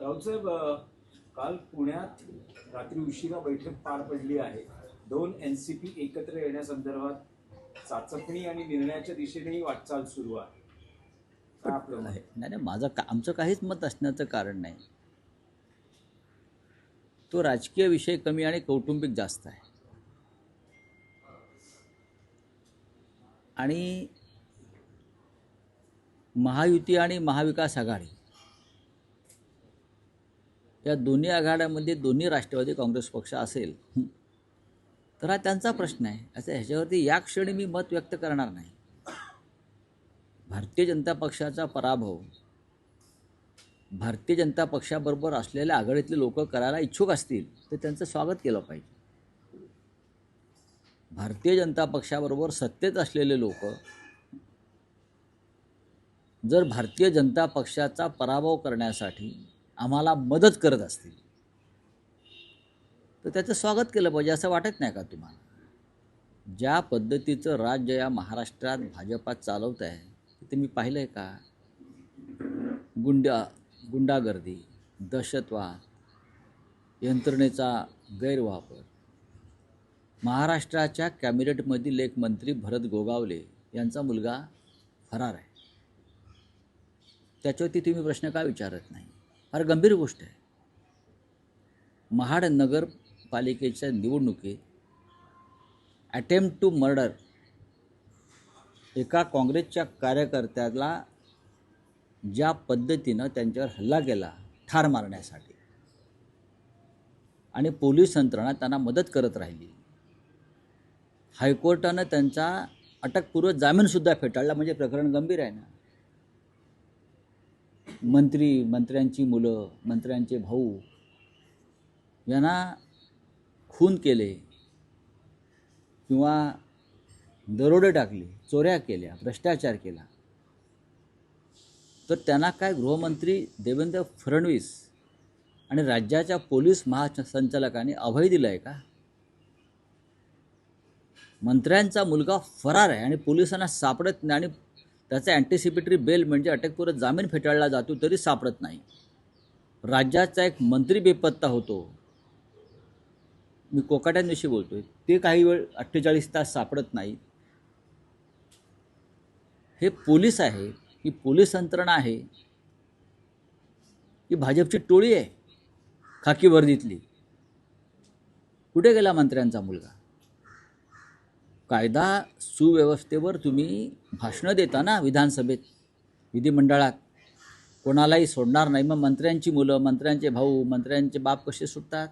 राऊतसाहेब, काल पुण्यात रात्री उशिरा बैठक पार पडली आहे. दोन एनसीपी एकत्र येण्यासंदर्भात चाचपणी आणि निर्णयाच्या दिशेनेही वाटचाल सुरू आहे. काय आपलं मत? नाही, आमचं काहीच मत असण्याचं कारण नाही. तो राजकीय विषय कमी आणि कौटुंबिक जास्त आहे. आणि महायुती आणि महाविकास आघाडी या दोन्ही आघाड्यामध्ये दोन्ही राष्ट्रवादी काँग्रेस पक्ष असेल तर हा त्यांचा प्रश्न आहे. असं ह्याच्यावरती या क्षणी मी मत व्यक्त करणार नाही. भारतीय जनता पक्षाचा पराभव भारतीय जनता पक्षाबरोबर असलेल्या आघाडीतले लोक करायला इच्छुक असतील तर त्यांचं स्वागत केलं पाहिजे. भारतीय जनता पक्षाबरोबर सत्तेत असलेले लोक जर भारतीय जनता पक्षाचा पराभव करण्यासाठी आम्हाला मदत करत असतील तर त्याचं स्वागत केलं पाहिजे. असं वाटत नाही का तुम्हाला? ज्या पद्धतीचं राज्य या महाराष्ट्रात भाजपात चालवत आहे ते मी पाहिलं आहे का? गुंडागर्दी, दहशतवाद, यंत्रणेचा गैरवापर. महाराष्ट्राच्या कॅबिनेटमधील एक मंत्री भरत गोगावले यांचा मुलगा फरार आहे. त्याच्यावरती तुम्ही प्रश्न का विचारत नाही? फार गंभीर गोष्ट आहे. महाड नगरपालिकेच्या निवडणुकीत अटेम्प्ट टू मर्डर एका काँग्रेसच्या कार्यकर्त्याला ज्या पद्धतीनं त्यांच्यावर हल्ला केला ठार मारण्यासाठी आणि पोलीस यंत्रणा त्यांना मदत करत राहिली. हायकोर्टानं त्यांचा अटकपूर्व जामीनसुद्धा फेटाळला. म्हणजे प्रकरण गंभीर आहे ना. मंत्र्यांची मुलं, मंत्र्यांचे भाऊ यांना खून केले किंवा दरोडे टाकले, चोऱ्या केल्या, भ्रष्टाचार केला तर त्यांना काय गृहमंत्री देवेंद्र फडणवीस आणि राज्याच्या पोलीस महासंचालकांनी अभय दिलं आहे का? मंत्र्यांचा मुलगा फरार आहे आणि पोलिसांना सापडत नाही आणि त्याचा अँटिसिपेटरी बेल म्हणजे अटकपूर्व जामीन फेटाळला जातो तरी सापडत नाही. राज्याचा एक मंत्री बेपत्ता होतो. मी कोकाट्यांविषयी बोलतोय. ते काही वेळ 48 तास सापडत नाही. हे पोलीस आहे की पोलीस यंत्रणा आहे की भाजपची टोळी आहे खाकी वर्दीतली? कुठे गेला मंत्र्यांचा मुलगा? कायदा सुव्यवस्थेवर तुम्ही भाषणं देता ना विधानसभेत, विधिमंडळात. कोणालाही सोडणार नाही. मग मंत्र्यांची मुलं, मंत्र्यांचे भाऊ, मंत्र्यांचे बाप कसे सुटतात?